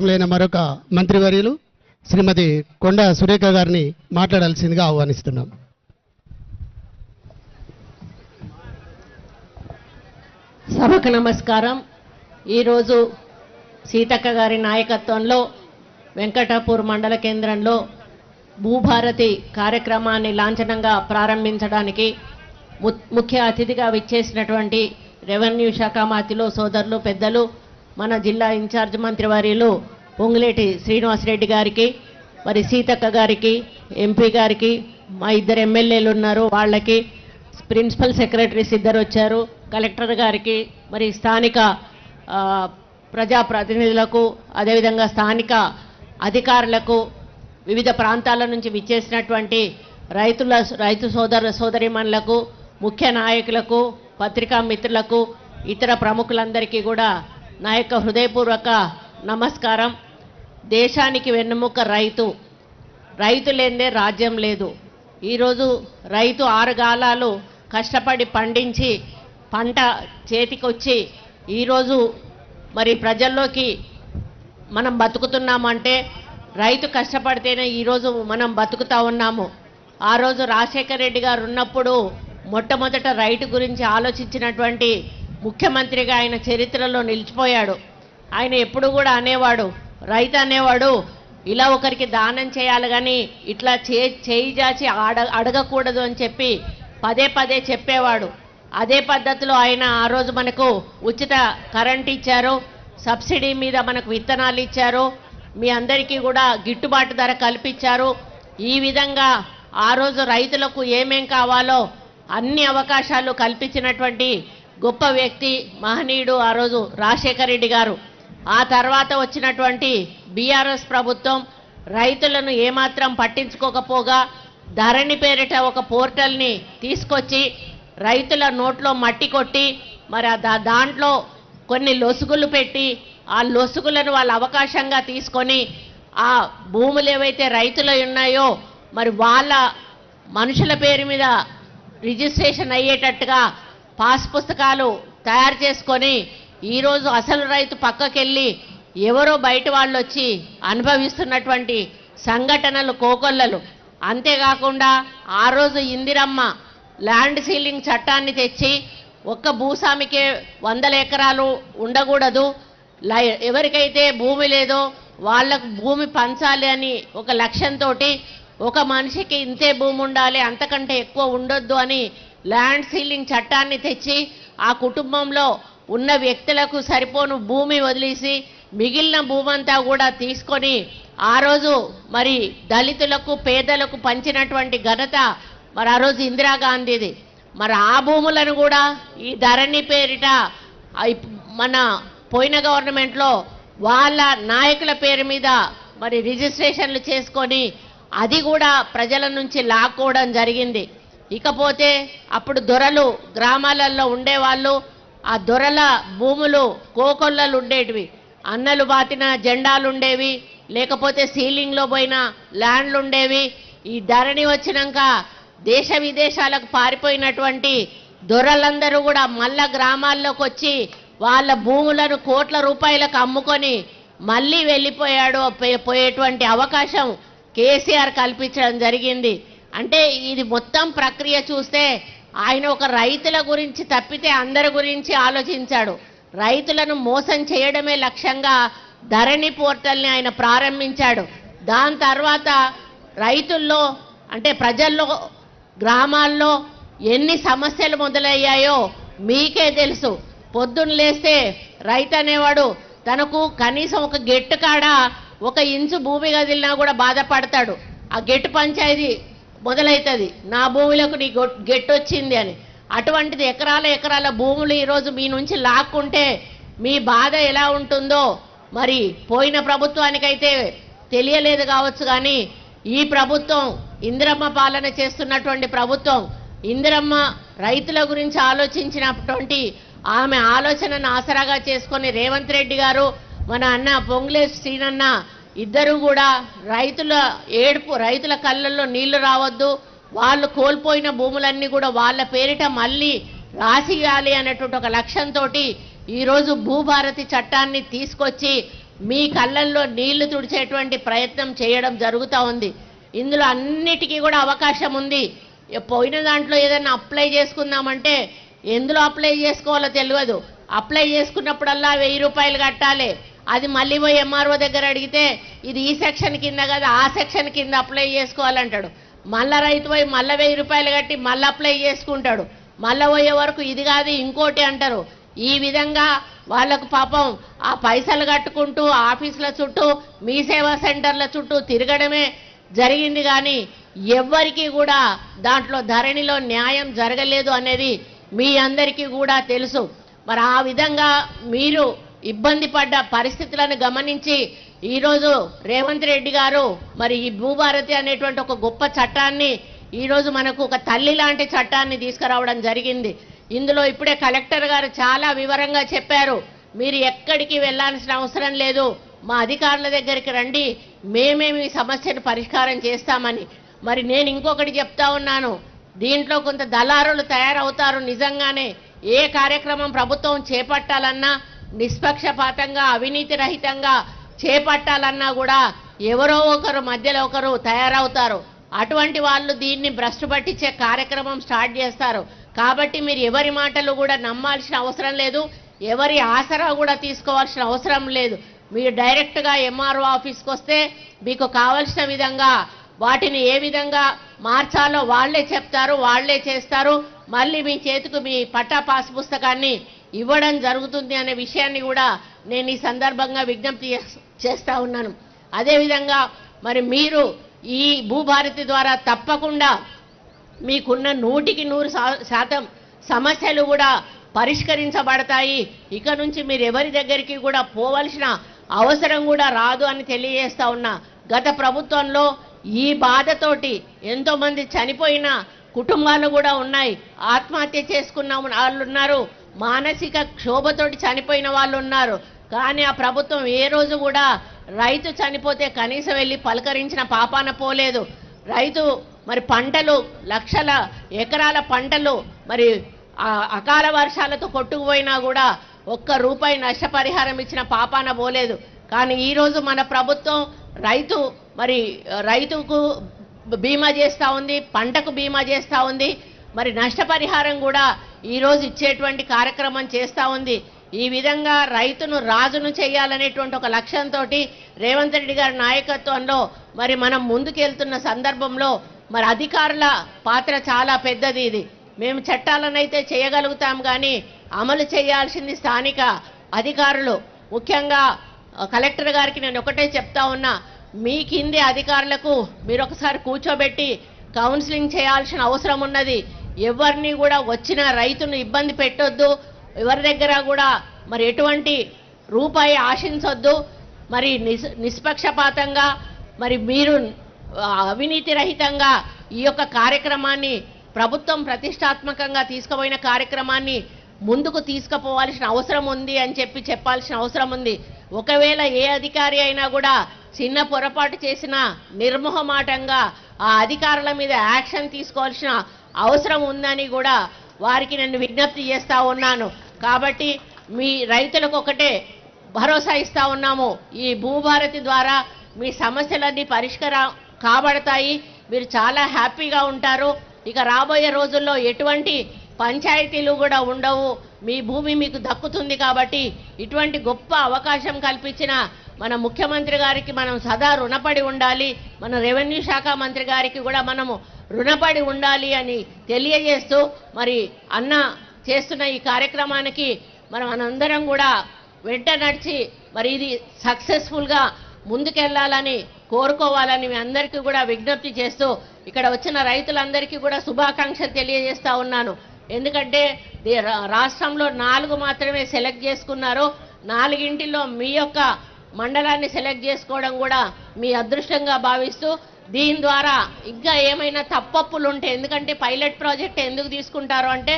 లేని మరొక మంత్రివర్యులు శ్రీమతి కొండ సురేఖ గారిని మాట్లాడాల్సిందిగా ఆహ్వానిస్తున్నాం. సభకు నమస్కారం. ఈరోజు సీతక్క గారి నాయకత్వంలో వెంకటాపూర్ మండల కేంద్రంలో భూభారతి కార్యక్రమాన్ని లాంఛనంగా ప్రారంభించడానికి ముఖ్య అతిథిగా విచ్చేసినటువంటి రెవెన్యూ శాఖ మంత్రులు సోదరులు పెద్దలు మన జిల్లా ఇన్ఛార్జ్ మంత్రివర్యులు పొంగులేటి శ్రీనివాసరెడ్డి గారికి, మరి సీతక్క గారికి, ఎంపీ గారికి, మా ఇద్దరు ఎమ్మెల్యేలు ఉన్నారు వాళ్ళకి, ప్రిన్సిపల్ సెక్రటరీస్ ఇద్దరు వచ్చారు, కలెక్టర్ గారికి, మరి స్థానిక ప్రజాప్రతినిధులకు, అదేవిధంగా స్థానిక అధికారులకు, వివిధ ప్రాంతాల నుంచి విచ్చేసినటువంటి రైతు సోదరీమణులకు, ముఖ్య నాయకులకు, పత్రికా మిత్రులకు, ఇతర ప్రముఖులందరికీ కూడా నా యొక్క హృదయపూర్వక నమస్కారం. దేశానికి వెన్నెముక రైతు. రైతు లేనిదే రాజ్యం లేదు. ఈరోజు రైతు 6 గాలాలు కష్టపడి పండించి పంట చేతికొచ్చి ఈరోజు మరి ప్రజల్లోకి మనం బతుకుతున్నామంటే రైతు కష్టపడితేనే ఈరోజు మనం బతుకుతూ ఉన్నాము. ఆ రోజు రాజశేఖర్ రెడ్డి గారు ఉన్నప్పుడు మొట్టమొదట రైతు గురించి ఆలోచించినటువంటి ముఖ్యమంత్రిగా ఆయన చరిత్రలో నిలిచిపోయాడు. ఆయన ఎప్పుడు కూడా అనేవాడు, రైతు అనేవాడు ఇలా ఒకరికి దానం చేయాలి కానీ ఇట్లా చేయి జాచి అడగకూడదు అని చెప్పి పదే పదే చెప్పేవాడు. అదే పద్ధతిలో ఆయన ఆ రోజు మనకు ఉచిత కరెంట్ ఇచ్చారు, సబ్సిడీ మీద మనకు విత్తనాలు ఇచ్చారు, మీ అందరికీ కూడా గిట్టుబాటు ధర కల్పించారు. ఈ విధంగా ఆ రోజు రైతులకు ఏమేం కావాలో అన్ని అవకాశాలు కల్పించినటువంటి గొప్ప వ్యక్తి, మహనీయుడు ఆ రోజు రాజశేఖర్ రెడ్డి గారు. ఆ తర్వాత వచ్చినటువంటి బీఆర్ఎస్ ప్రభుత్వం రైతులను ఏమాత్రం పట్టించుకోకపోగా ధరణి పేరిట ఒక పోర్టల్ని తీసుకొచ్చి రైతుల నోట్లో మట్టి కొట్టి మరి దాంట్లో కొన్ని లొసుగులు పెట్టి ఆ లొసుగులను వాళ్ళ అవకాశంగా తీసుకొని ఆ భూములు ఏవైతే రైతులు ఉన్నాయో మరి వాళ్ళ మనుషుల పేరు మీద రిజిస్ట్రేషన్ అయ్యేటట్టుగా పాస్ పుస్తకాలు తయారు చేసుకొని ఈరోజు అసలు రైతు పక్కకెళ్ళి ఎవరో బయట వాళ్ళు వచ్చి అనుభవిస్తున్నటువంటి సంఘటనలు కోకొల్లలు. అంతేకాకుండా ఆ రోజు ఇందిరమ్మ ల్యాండ్ సీలింగ్ చట్టాన్ని తెచ్చి ఒక్క భూస్వామికే 100 ఎకరాలు ఉండకూడదు, ఎవరికైతే భూమి లేదో వాళ్ళకు భూమి పంచాలి అని ఒక లక్ష్యంతో ఒక మనిషికి ఇంతే భూమి ఉండాలి, అంతకంటే ఎక్కువ ఉండొద్దు అని ల్యాండ్ సీలింగ్ చట్టాన్ని తెచ్చి ఆ కుటుంబంలో ఉన్న వ్యక్తులకు సరిపోను భూమి వదిలేసి మిగిలిన భూమంతా కూడా తీసుకొని ఆ రోజు మరి దళితులకు పేదలకు పంచినటువంటి ఘనత మరి ఆ రోజు ఇందిరాగాంధీది. మరి ఆ భూములను కూడా ఈ ధరణి పేరిట మన పోయిన గవర్నమెంట్లో వాళ్ళ నాయకుల పేరు మీద మరి రిజిస్ట్రేషన్లు చేసుకొని అది కూడా ప్రజల నుంచి లాక్కోవడం జరిగింది. ఇకపోతే అప్పుడు దొరలు గ్రామాలలో ఉండేవాళ్ళు, ఆ దొరల భూములు కోకొల్లలు ఉండేటివి, అన్నలు బాతిన జెండాలు ఉండేవి, లేకపోతే సీలింగ్లో పోయిన ల్యాండ్లు ఉండేవి. ఈ ధరణి వచ్చినాక దేశ విదేశాలకు పారిపోయినటువంటి దొరలందరూ కూడా మళ్ళా గ్రామాల్లోకి వచ్చి వాళ్ళ భూములను కోట్ల రూపాయలకు అమ్ముకొని మళ్ళీ పోయేటువంటి అవకాశం కేసీఆర్ కల్పించడం జరిగింది. అంటే ఇది మొత్తం ప్రక్రియ చూస్తే ఆయన ఒక రైతుల గురించి తప్పితే అందరి గురించి ఆలోచించాడు. రైతులను మోసం చేయడమే లక్ష్యంగా ధరణి పోర్టల్ని ఆయన ప్రారంభించాడు. దాని తర్వాత రైతుల్లో అంటే ప్రజల్లో గ్రామాల్లో ఎన్ని సమస్యలు మొదలయ్యాయో మీకే తెలుసు. పొద్దున్న లేస్తే రైతు అనేవాడు తనకు కనీసం ఒక గెట్టు కాడ 1 ఇంచు భూమి కదిలినా కూడా బాధపడతాడు. ఆ గెట్టు పంచాయతీ మొదలవుతుంది, నా భూములకు నీ గెట్టు వచ్చింది అని. అటువంటిది ఎకరాల భూములు ఈరోజు మీ నుంచి లాక్కుంటే మీ బాధ ఎలా ఉంటుందో మరి పోయిన ప్రభుత్వానికైతే తెలియలేదు కావచ్చు, కానీ ఈ ప్రభుత్వం ఇందిరమ్మ పాలన చేస్తున్నటువంటి ప్రభుత్వం, ఇందిరమ్మ రైతుల గురించి ఆలోచించినటువంటి ఆమె ఆలోచనను ఆసరాగా చేసుకొని రేవంత్ రెడ్డి గారు, మన అన్న పొంగులేటి శ్రీనన్న ఇద్దరు కూడా రైతుల కళ్ళల్లో నీళ్లు రావద్దు, వాళ్ళు కోల్పోయిన భూములన్నీ కూడా వాళ్ళ పేరిట మళ్ళీ రాసియాలి అనేటువంటి ఒక లక్ష్యంతో ఈరోజు భూభారతి చట్టాన్ని తీసుకొచ్చి మీ కళ్ళల్లో నీళ్లు తుడిచేటువంటి ప్రయత్నం చేయడం జరుగుతూ ఉంది. ఇందులో అన్నిటికీ కూడా అవకాశం ఉంది. పోయిన దాంట్లో ఏదైనా అప్లై చేసుకుందామంటే ఎందులో అప్లై చేసుకోవాలో తెలియదు. అప్లై చేసుకున్నప్పుడల్లా 1000 రూపాయలు కట్టాలి. అది మళ్ళీ పోయి ఎంఆర్ఓ దగ్గర అడిగితే ఇది ఈ సెక్షన్ కింద కదా ఆ సెక్షన్ కింద అప్లై చేసుకోవాలంటాడు. మళ్ళా రైతు పోయి మళ్ళీ 1000 రూపాయలు కట్టి మళ్ళీ అప్లై చేసుకుంటాడు. మళ్ళీ పోయే వరకు ఇది కాదు ఇంకోటి అంటారు. ఈ విధంగా వాళ్ళకు పాపం ఆ పైసలు కట్టుకుంటూ ఆఫీసుల చుట్టూ మీ సేవా సెంటర్ల చుట్టూ తిరగడమే జరిగింది. కానీ ఎవ్వరికీ కూడా దాంట్లో ధరణిలో న్యాయం జరగలేదు అనేది మీ అందరికీ కూడా తెలుసు. మరి ఆ విధంగా మీరు ఇబ్బంది పడ్డ పరిస్థితులను గమనించి ఈరోజు రేవంత్ రెడ్డి గారు మరి ఈ భూభారతి అనేటువంటి ఒక గొప్ప చట్టాన్ని ఈరోజు మనకు ఒక తల్లి లాంటి చట్టాన్ని తీసుకురావడం జరిగింది. ఇందులో ఇప్పుడే కలెక్టర్ గారు చాలా వివరంగా చెప్పారు. మీరు ఎక్కడికి వెళ్ళాల్సిన అవసరం లేదు, మా అధికారుల దగ్గరికి రండి, మేమే మీ సమస్యను పరిష్కారం చేస్తామని. మరి నేను ఇంకొకటి చెప్తా ఉన్నాను, దీంట్లో కొంత దళారులు తయారవుతారు. నిజంగానే ఏ కార్యక్రమం ప్రభుత్వం చేపట్టాలన్నా నిష్పక్షపాతంగా అవినీతి రహితంగా చేపట్టాలన్నా కూడా ఎవరో ఒకరు మధ్యలో ఒకరు తయారవుతారు. అటువంటి వాళ్ళు దీన్ని భ్రష్టు పట్టించే కార్యక్రమం స్టార్ట్ చేస్తారు. కాబట్టి మీరు ఎవరి మాటలు కూడా నమ్మాల్సిన అవసరం లేదు, ఎవరి ఆసరా కూడా తీసుకోవాల్సిన అవసరం లేదు. మీరు డైరెక్ట్గా ఎంఆర్ఓ ఆఫీస్కి వస్తే మీకు కావలసిన విధంగా వాటిని ఏ విధంగా మార్చాలో వాళ్ళే చెప్తారు, వాళ్ళే చేస్తారు. మళ్ళీ మీ చేతికి మీ పట్టా పాస్ పుస్తకాన్ని ఇవ్వడం జరుగుతుంది అనే విషయాన్ని కూడా నేను ఈ సందర్భంగా విజ్ఞప్తి చేస్తా ఉన్నాను. అదేవిధంగా మరి మీరు ఈ భూభారతి ద్వారా తప్పకుండా మీకున్న 100% సమస్యలు కూడా పరిష్కరించబడతాయి. ఇక నుంచి మీరు ఎవరి దగ్గరికి కూడా పోవలసిన అవసరం కూడా రాదు అని తెలియజేస్తా ఉన్నా. గత ప్రభుత్వంలో ఈ బాధతోటి ఎంతోమంది చనిపోయిన కుటుంబాలు కూడా ఉన్నాయి, ఆత్మహత్య చేసుకున్న వాళ్ళు ఉన్నారు, మానసిక క్షోభతోటి చనిపోయిన వాళ్ళు ఉన్నారు. కానీ ఆ ప్రభుత్వం ఏ రోజు కూడా రైతు చనిపోతే కనీసం వెళ్ళి పలకరించిన పాపాన పోలేదు. రైతు మరి పంటలు లక్షల ఎకరాల పంటలు మరి అకాల వర్షాలతో కొట్టుకుపోయినా కూడా ₹1 నష్టపరిహారం ఇచ్చిన పాపాన పోలేదు. కానీ ఈరోజు మన ప్రభుత్వం రైతుకు బీమా చేస్తూ ఉంది, పంటకు బీమా చేస్తూ ఉంది, మరి నష్టపరిహారం కూడా ఈరోజు ఇచ్చేటువంటి కార్యక్రమం చేస్తూ ఉంది. ఈ విధంగా రైతును రాజును చేయాలనేటువంటి ఒక లక్ష్యంతో రేవంత్ రెడ్డి గారి నాయకత్వంలో మరి మనం ముందుకెళ్తున్న సందర్భంలో మరి అధికారుల పాత్ర చాలా పెద్దది. ఇది మేము చట్టాలనైతే చేయగలుగుతాం, కానీ అమలు చేయాల్సింది స్థానిక అధికారులు. ముఖ్యంగా కలెక్టర్ గారికి నేను ఒకటే చెప్తా ఉన్నా, మీ కింది అధికారులకు మీరు ఒకసారి కూర్చోబెట్టి కౌన్సిలింగ్ చేయాల్సిన అవసరం ఉన్నది. ఎవరిని కూడా వచ్చిన రైతును ఇబ్బంది పెట్టొద్దు, ఎవరి దగ్గర కూడా మరి ఎటువంటి రూపాయి ఆశించొద్దు. మరి నిష్పక్షపాతంగా మరి మీరు అవినీతి రహితంగా ఈ యొక్క కార్యక్రమాన్ని ప్రభుత్వం ప్రతిష్టాత్మకంగా తీసుకుపోయిన కార్యక్రమాన్ని ముందుకు తీసుకుపోవాల్సిన అవసరం ఉంది అని చెప్పాల్సిన అవసరం ఉంది. ఒకవేళ ఏ అధికారి అయినా కూడా చిన్న పొరపాటు చేసినా నిర్మోహమాటంగా ఆ అధికారుల మీద యాక్షన్ తీసుకోవాల్సిన అవసరం ఉందని కూడా వారికి నేను విజ్ఞప్తి చేస్తా ఉన్నాను. కాబట్టి మీ రైతులకు ఒకటే భరోసా ఇస్తా ఉన్నాము, ఈ భూభారతి ద్వారా మీ సమస్యలన్నీ పరిష్కారం కాబడతాయి, మీరు చాలా హ్యాపీగా ఉంటారు. ఇక రాబోయే రోజుల్లో ఎటువంటి పంచాయతీలు కూడా ఉండవు, మీ భూమి మీకు దక్కుతుంది. కాబట్టి ఇటువంటి గొప్ప అవకాశం కల్పించిన మన ముఖ్యమంత్రి గారికి మనం సదా రుణపడి ఉండాలి, మన రెవెన్యూ శాఖ మంత్రి గారికి కూడా మనము రుణపడి ఉండాలి అని తెలియజేస్తూ మరి అన్న చేస్తున్న ఈ కార్యక్రమానికి మనందరం కూడా వెంట నడిచి మరి ఇది సక్సెస్ఫుల్గా ముందుకెళ్లాలని కోరుకోవాలని మీ అందరికీ కూడా విజ్ఞప్తి చేస్తూ ఇక్కడ వచ్చిన రైతులందరికీ కూడా శుభాకాంక్షలు తెలియజేస్తా ఉన్నాను. ఎందుకంటే రాష్ట్రంలో 4 మాత్రమే సెలెక్ట్ చేసుకున్నారు, 4 మీ యొక్క మండలాన్ని సెలెక్ట్ చేసుకోవడం కూడా మీ అదృష్టంగా భావిస్తూ దీని ద్వారా ఇంకా ఏమైనా తప్పప్పులు ఉంటే, ఎందుకంటే పైలట్ ప్రాజెక్ట్ ఎందుకు తీసుకుంటారు అంటే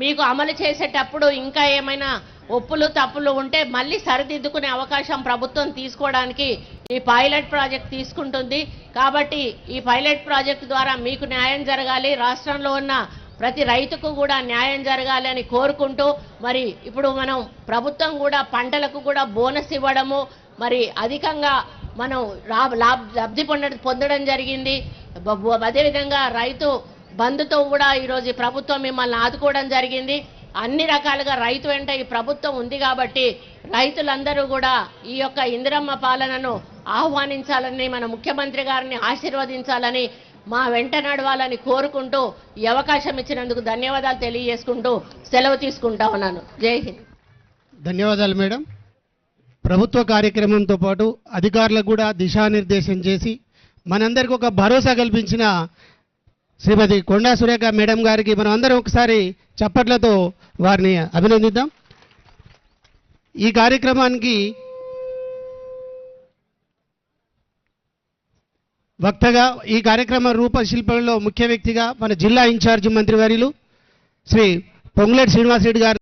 మీకు అమలు చేసేటప్పుడు ఇంకా ఏమైనా ఒప్పులు తప్పులు ఉంటే మళ్ళీ సరిదిద్దుకునే అవకాశం ప్రభుత్వం తీసుకోవడానికి ఈ పైలట్ ప్రాజెక్ట్ తీసుకుంటుంది. కాబట్టి ఈ పైలట్ ప్రాజెక్ట్ ద్వారా మీకు న్యాయం జరగాలి, రాష్ట్రంలో ఉన్న ప్రతి రైతుకు కూడా న్యాయం జరగాలి అని కోరుకుంటూ మరి ఇప్పుడు మనం ప్రభుత్వం కూడా పంటలకు కూడా బోనస్ ఇవ్వడము, మరి అధికంగా మనం లబ్ధి పొందడం జరిగింది. అదేవిధంగా రైతు బంధుతో కూడా ఈరోజు ఈ ప్రభుత్వం మిమ్మల్ని ఆదుకోవడం జరిగింది. అన్ని రకాలుగా రైతు వెంట ఈ ప్రభుత్వం ఉంది కాబట్టి రైతులందరూ కూడా ఈ యొక్క ఇందిరమ్మ పాలనను ఆహ్వానించాలని, మన ముఖ్యమంత్రి గారిని ఆశీర్వదించాలని, మా వెంట నడవాలని కోరుకుంటూ ఈ అవకాశం ఇచ్చినందుకు ధన్యవాదాలు తెలియజేసుకుంటూ సెలవు తీసుకుంటా ఉన్నాను. జై హింద్. ధన్యవాదాలు మేడం. ప్రభుత్వ కార్యక్రమంతో పాటు అధికారులకు కూడా దిశానిర్దేశం చేసి మనందరికీ ఒక భరోసా కల్పించిన శ్రీమతి కొండా సురేఖ మేడం గారికి మనం అందరం ఒకసారి చప్పట్లతో వారిని అభినందిద్దాం. ఈ కార్యక్రమానికి వక్తగా, ఈ కార్యక్రమ రూపశిల్పంలో ముఖ్య వ్యక్తిగా మన జిల్లా ఇన్ఛార్జి మంత్రివర్యులు శ్రీ పొంగులేటి శ్రీనివాసరెడ్డి గారు